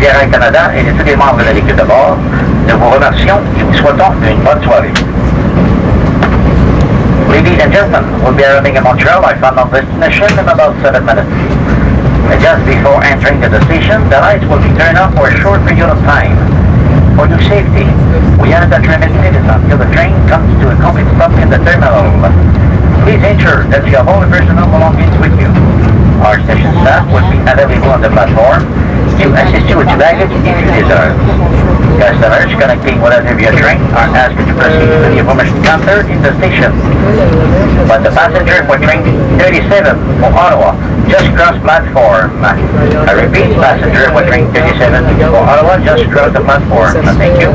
Bière Canada et de tous les membres de l'équipe de bord, nous vous remercions et vous souhaitons une bonne soirée. Ladies and gentlemen, we'll be arriving in Montreal, our final destination, in about 7 minutes. Just before entering the station, the lights will be turned off for a short period of time. For your safety, we ask that you remain seated until the train comes to a complete stop in the terminal. Please ensure that you have all the personal belongings with you. Our station staff will be available on the platform to assist you with your baggage if you desire. Customers connecting with us via train are asked to proceed to the information counter in the station. But the passenger for train 37 for Ottawa just crossed platform. I repeat, passenger for train 37 for Ottawa just crossed the platform. Thank you.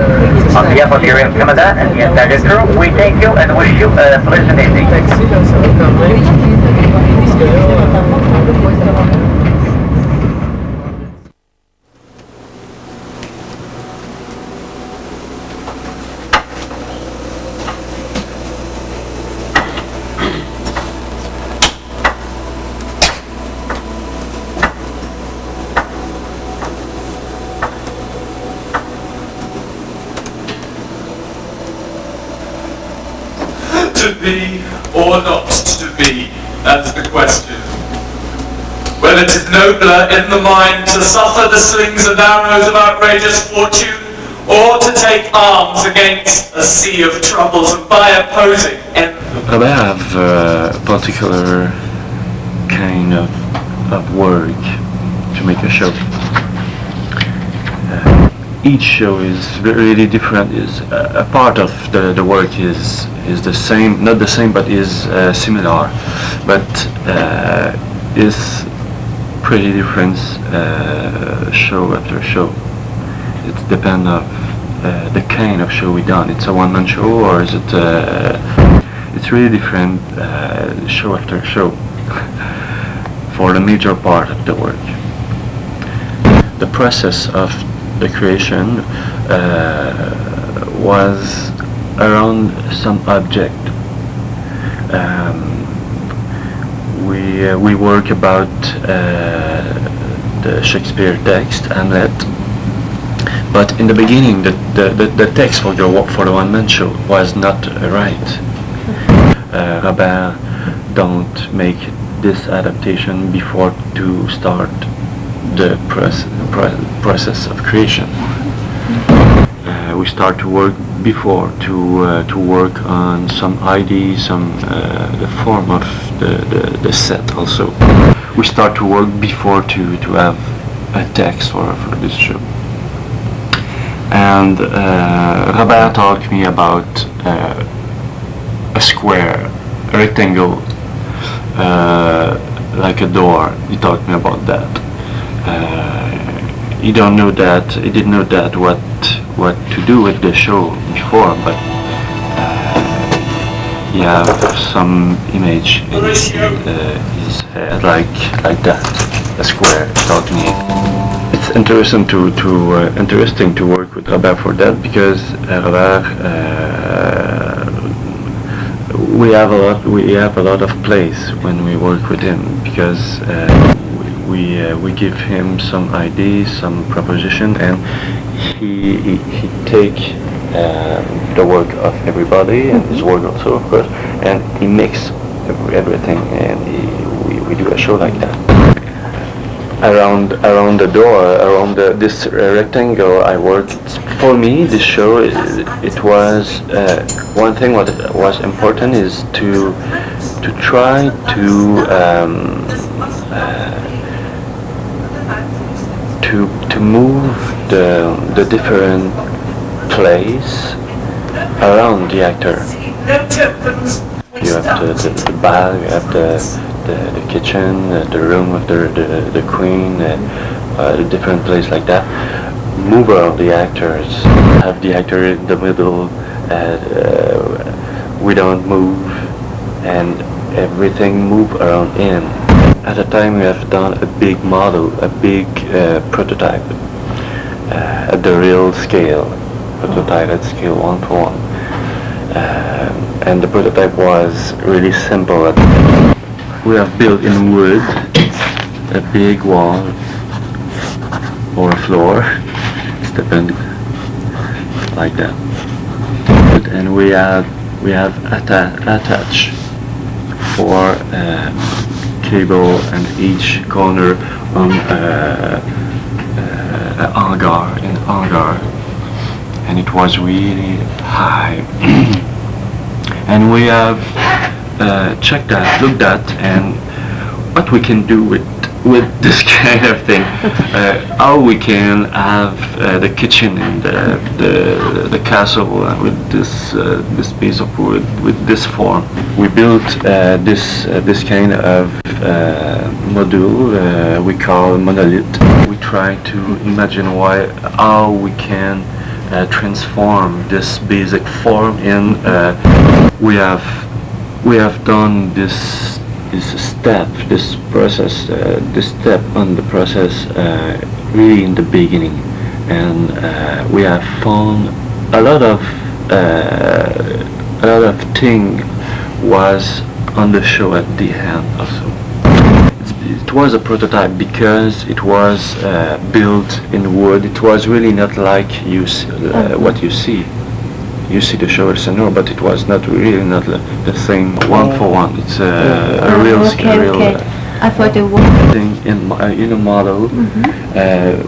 On behalf of Air Canada and the entire crew, we thank you and wish you a pleasant evening. To be or not to be, that's the question. Whether it is nobler in the mind to suffer the slings and arrows of outrageous fortune, or to take arms against a sea of troubles and by opposing Robert have a particular kind of work to make a show. Each show is really different. Is a part of the work is the same, not the same, but is similar, but is pretty different show after show. It depends of the kind of show we done. It's a one-man show, or is it? It's really different show after show for the major part of the work. The process of the creation was around some object. We work about the Shakespeare text, Hamlet, but in the beginning the text for the one-man show was not right. Robert don't make this adaptation before to start the process of creation. We start to work before to work on some idea, the form of the set also. We start to work before to have a text for this show. And Robert talked me about a square, a rectangle, like a door. He talked me about that. He didn't know that what to do with the show before, but he have some image in his head like that, a square. Taught me. It's interesting to work with Robert for that, because Robert we have a lot of place when we work with him, because we give him some ideas, some proposition, and he take the work of everybody and his work also, of course, and he mix everything, and we do a show like that. Around the door, around this rectangle, I worked. For me, this show, it was one thing. What was important is to try to move the different place around the actor. You have the bar, you have the kitchen, the room of the queen, the different place like that. Move around the actors. Have the actor in the middle. We don't move, and everything move around him. At the time, we have done a big model, a big prototype at the real scale, prototype at scale 1:1, and the prototype was really simple. We have built in wood a big wall or a floor, stepping like that. And we have attached 4 cable and each corner on a hangar, and it was really high. And we have checked that, looked at, and what we can do with this kind of thing, how we can have the kitchen in the castle with this piece of wood, with this form. We built this kind of module we call monolith. We try to imagine how we can transform this basic form in. We have done this step on the process really in the beginning, and we have found a lot of thing was on the show at the end also. It was a prototype because it was built in wood. It was really not like what you see. You see the show Elsinore, but it was not the same one for one. It's a real I thought it was thing in a model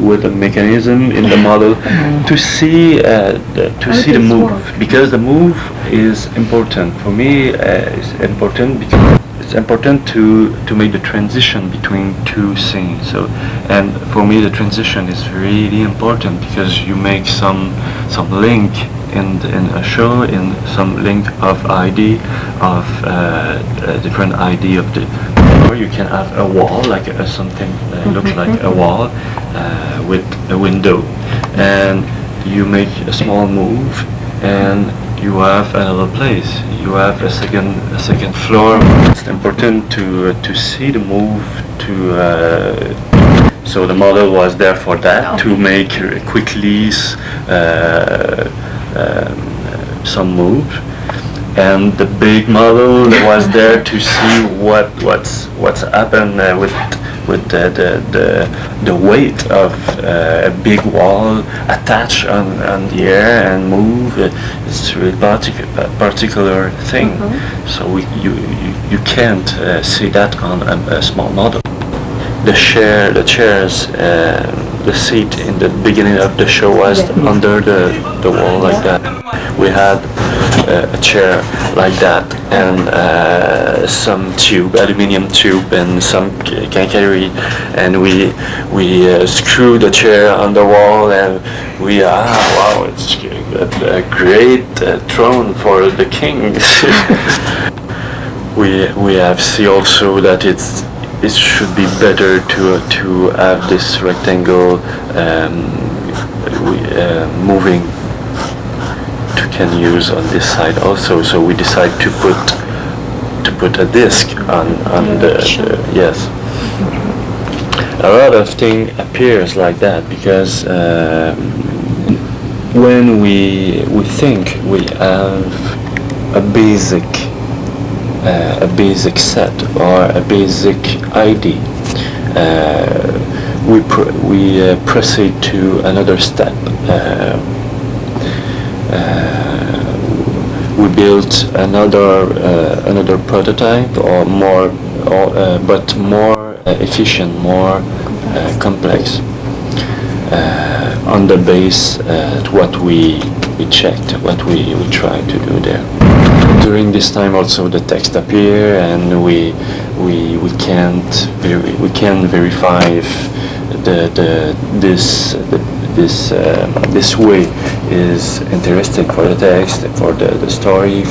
with a mechanism in the model to see the move, because the move is important for me. It's important because it's important to make the transition between 2 scenes. So, and for me the transition is really important because you make some link in a show, in some link of ID, of a different ID of the. Or you can have a wall, like something that looks like a wall with a window, and you make a small move, and you have another place. You have a second floor. It's important to see the move. So the model was there for that, to make quickly some move, and the big model was there to see what's happened with the weight of a big wall attached on the air and move. It's a really particular thing. So you can't see that on a small model. The chairs, the seat in the beginning of the show was under the wall like that. We had a chair like that, and some aluminium tube, and some cancaillery, and we screw the chair on the wall, and wow, it's a great throne for the king. we have seen also that it should be better to have this rectangle moving to can use on this side also. So we decide to put a disc on the yes. A lot of thing appears like that because when we think we have a basic set or a basic ID, we proceed to another step. We built another prototype, or more, but more efficient, more complex, on the base what we checked, what we tried to do there. During this time also the text appear, and we can verify if this way is interesting for the text, for the story,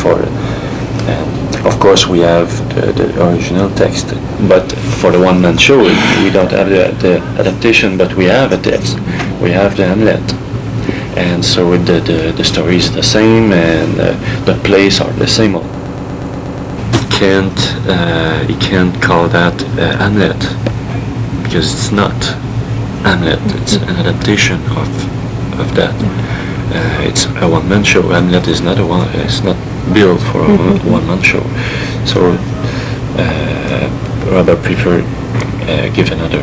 and of course we have the original text, but for the one-man show we don't have the adaptation, but we have a text, we have the Hamlet, and so the story is the same, and the plays are the same. You can't call that Hamlet, because it's not Hamlet, it's an adaptation of that. It's a one-man show. Hamlet is not it's not built for a one-man show. So Robert preferred give another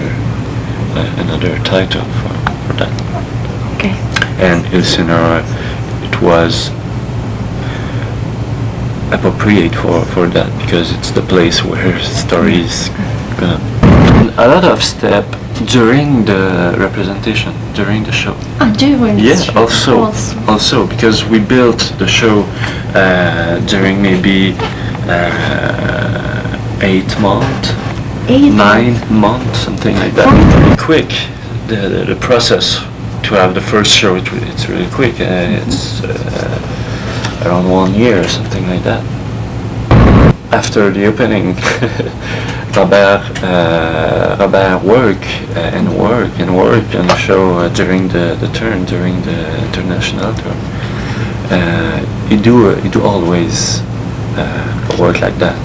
title for for that. Okay. And Elsinore, it was appropriate for that because it's the place where stories gonna. A lot of step during the representation, during the show. During the show. Also because we built the show during maybe 8 months, 9 months, something like that. Really quick. The process to have the first show, it's really quick. It's around 1 year or something like that. After the opening, Robert worked on the show during the international tour. He do always work like that.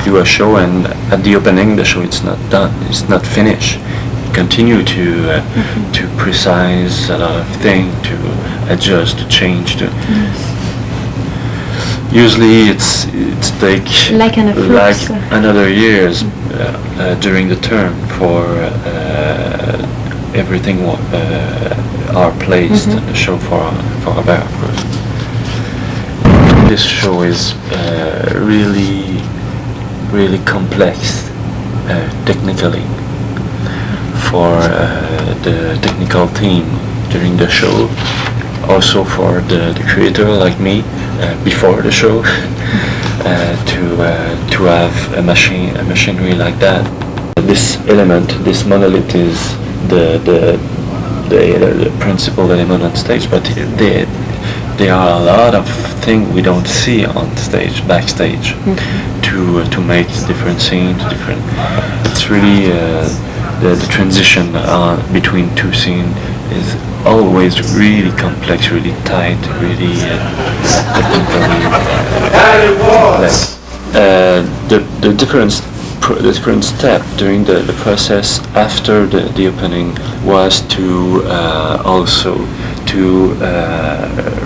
Do a show, and at the opening, the show it's not done. It's not finished. Continue to precise a lot of things, to adjust, to change. Usually it's take like another years during the term for everything are placed in the show for Robert, of course. This show is really complex technically for the technical team during the show, also for the creator like me before the show to have a machinery like that. This element, this monolith is the principal element on stage, but there are a lot of things we don't see on stage, backstage, to make different scenes, different. It's really the transition between two scenes is always really complex, really tight, really technically complex. The different step during the process after the opening was to also to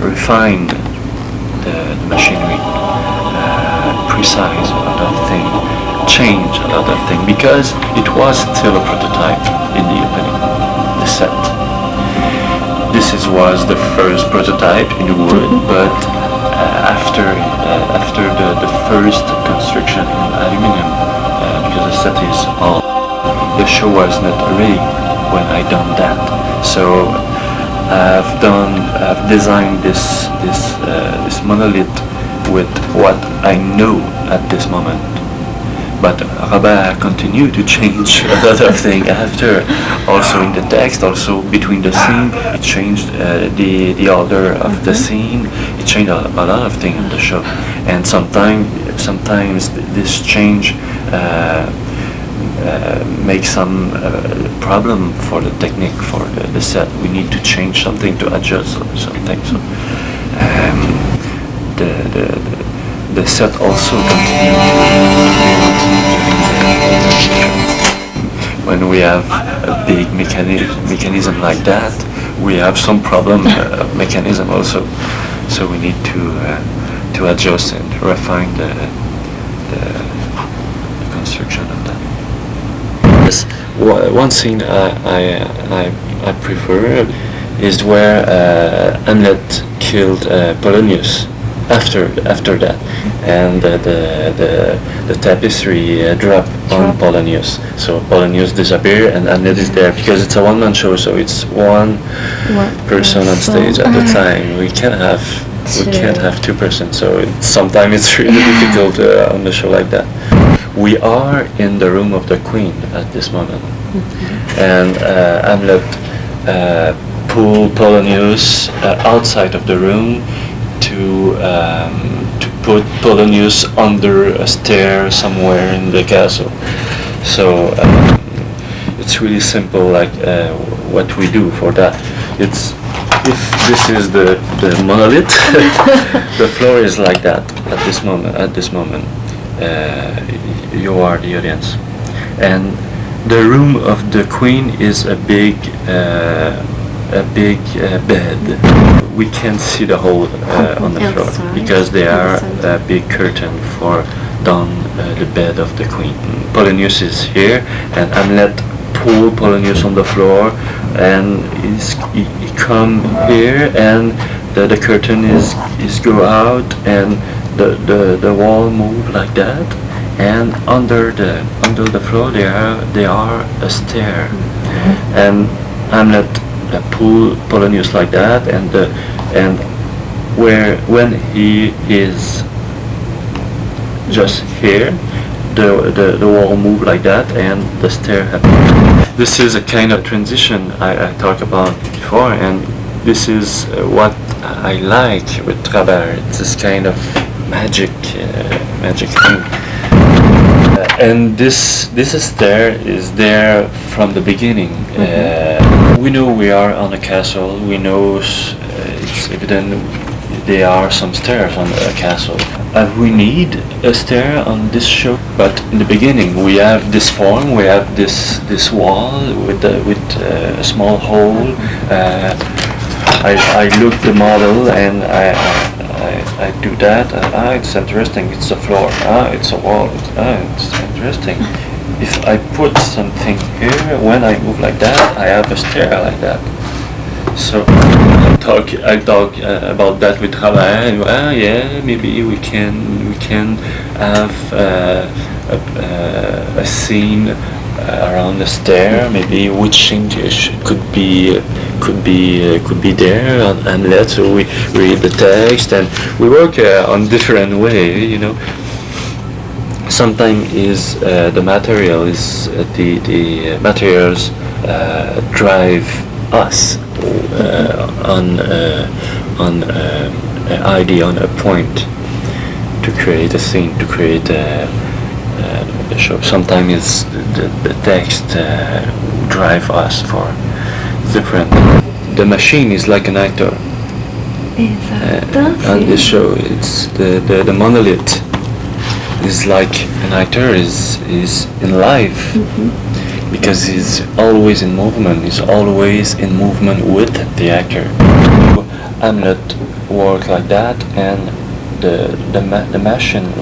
refine the machinery, precise a lot of things, change a lot of things, because it was still a prototype in the opening, the set. This was the first prototype in wood, but after the first construction in aluminum, because the set is all, the show was not ready when I done that. So I've designed this monolith with what I know at this moment. But Robert continued to change a lot of things after, also in the text, also between the scene. It changed the order of the scene. It changed a lot of things in the show, and sometimes this change makes some problem for the technique, for the set. We need to change something, to adjust something. So the set also continued when we have a big mechanism like that, we have some problem mechanism also, so we need to adjust and refine the construction of that. Yes, one scene I prefer is where Hamlet killed Polonius. After that, and the tapestry dropped on Polonius. So Polonius disappeared, and Hamlet is there because it's a one-man show. So it's one person on stage at the time. We can't have two persons. So sometimes it's really difficult on a show like that. We are in the room of the Queen at this moment, and Hamlet pulled Polonius outside of the room to put Polonius under a stair somewhere in the castle. So it's really simple, like what we do for that. It's, if this is the monolith, the floor is like that at this moment. You are the audience, and the room of the Queen is a big bed. We can't see the hole on the floor because there are a big curtain for down the bed of the Queen. Polonius is here, and Hamlet pulled Polonius on the floor and he come here, and the curtain is go out, and the wall move like that, and under the floor there are a stair, and Hamlet pull Polonius like that, and when he is just here, the wall move like that, and the stair happens. This is a kind of transition I talked about before, and this is what I like with Robert. It's this kind of magic thing. And this stair is there from the beginning. We know we are on a castle. We know it's evident there are some stairs on a castle. We need a stair on this show, but in the beginning we have this form. We have this wall with a small hole. I look the model and I do that. It's interesting. It's a floor. It's a wall. It's interesting. If I put something here, when I move like that, I have a stair like that. So I talk about that with Robert. Yeah, maybe we can have a scene around the stair. Maybe which English could be there on Hamlet. So we read the text and we work on different way. You know. Sometimes is the material is the materials drive us on an idea, on a point, to create a scene, to create a show. Sometimes the text drive us for different. The machine is like an actor. On this show, it's the monolith is like an actor is in life. Because he's always in movement. He's always in movement with the actor. Hamlet work like that, and the machine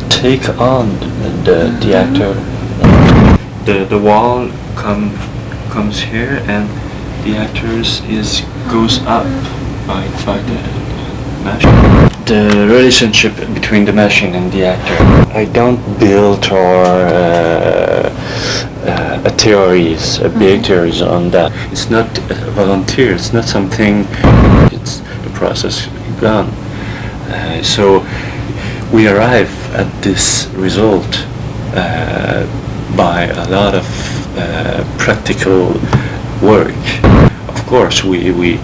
take on the actor. The wall comes here, and the actors goes up by the machine. The relationship between the machine and the actor. I don't build theories, big theories on that. It's not volunteer. It's not something. It's the process gone. So we arrive at this result by a lot of practical work. Of course, we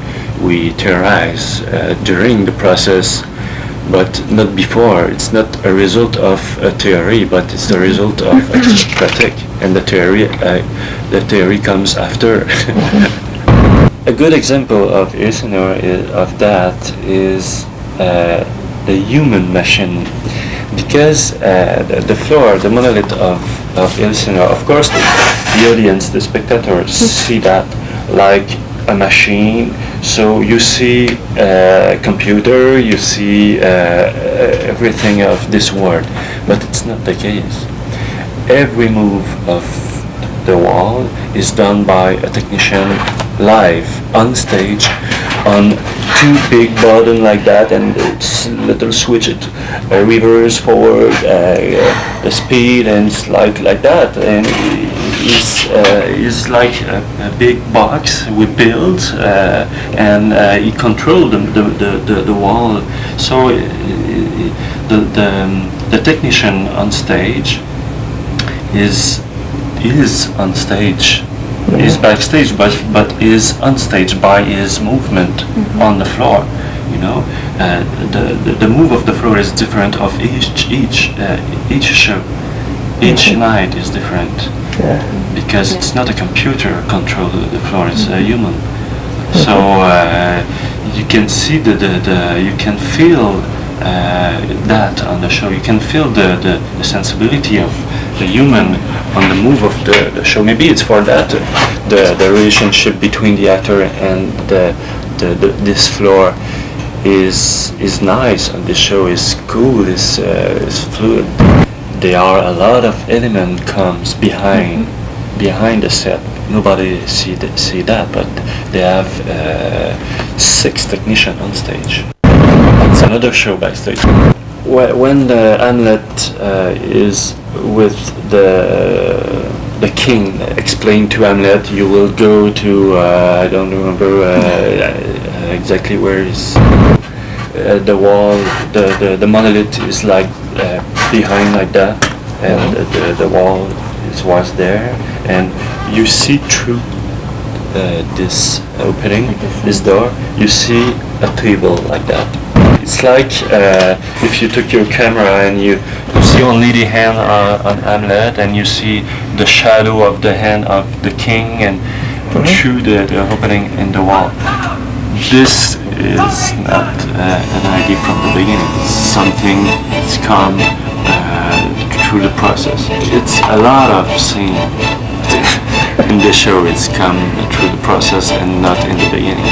theorize during the process, but not before. It's not a result of a theory, but it's the result of a practice, and the theory comes after. A good example of Elsinore of that is the human machine, because the floor, the monolith of Elsinore, of course the audience, the spectators see that like a machine. So you see a computer, you see everything of this world, but it's not the case. Every move of the wall is done by a technician live on stage on two big buttons like that, and it's little switch it reverse, forward, the speed, and it's like that, and it's like a big box we built, and he controlled the wall. So the technician on stage is on stage. Is backstage, but is on stage by his movement on the floor. You know, the move of the floor is different of each show. Each night is different, because it's not a computer control the floor; it's a human. So you can see you can feel that on the show. You can feel the sensibility of the human on the move of the show. Maybe it's for that the relationship between the actor and this floor is nice, and the show is cool, is fluid. There are a lot of element comes behind behind the set. Nobody see that, but they have 6 technicians on stage. It's another show backstage. When the Hamlet is with the king, explain to Hamlet, you will go to I don't remember exactly where is the wall. The monolith is like behind like that, and the wall was there, and you see through this opening, this door, you see a table like that. It's like if you took your camera and you see only the hand on Hamlet, and you see the shadow of the hand of the king, and through the opening in the wall. This is not an idea from the beginning. It's something that's come through the process. It's a lot of scene in the show. It's come through the process and not in the beginning.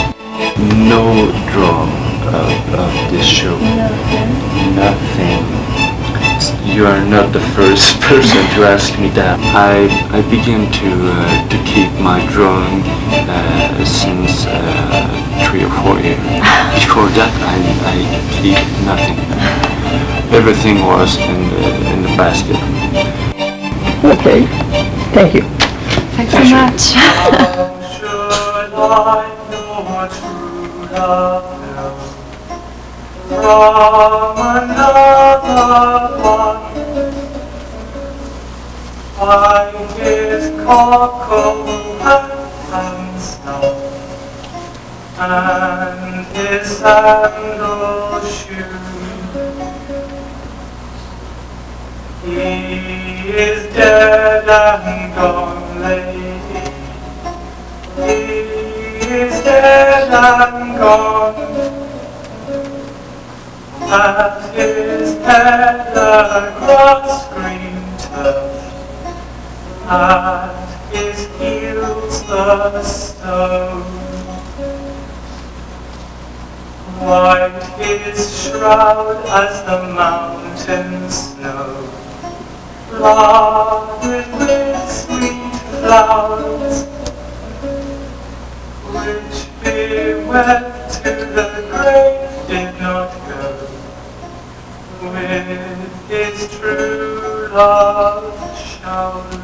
No drawing of this show. Nothing. You are not the first person to ask me that. I began to keep my drawing since 3 or 4 years. Before that, I keep nothing. Everything was in the basket. Okay, thank you. Thanks so much. Should I your true love know from another one? By his cockle and snow, and his sandal shoe. He is dead and gone, lady. He is dead and gone. At his head the grass green turf, at his heels the stone. White his shroud as the mountain snow, flowered with sweet flowers, which he went to the grave did not go, with his true love shown.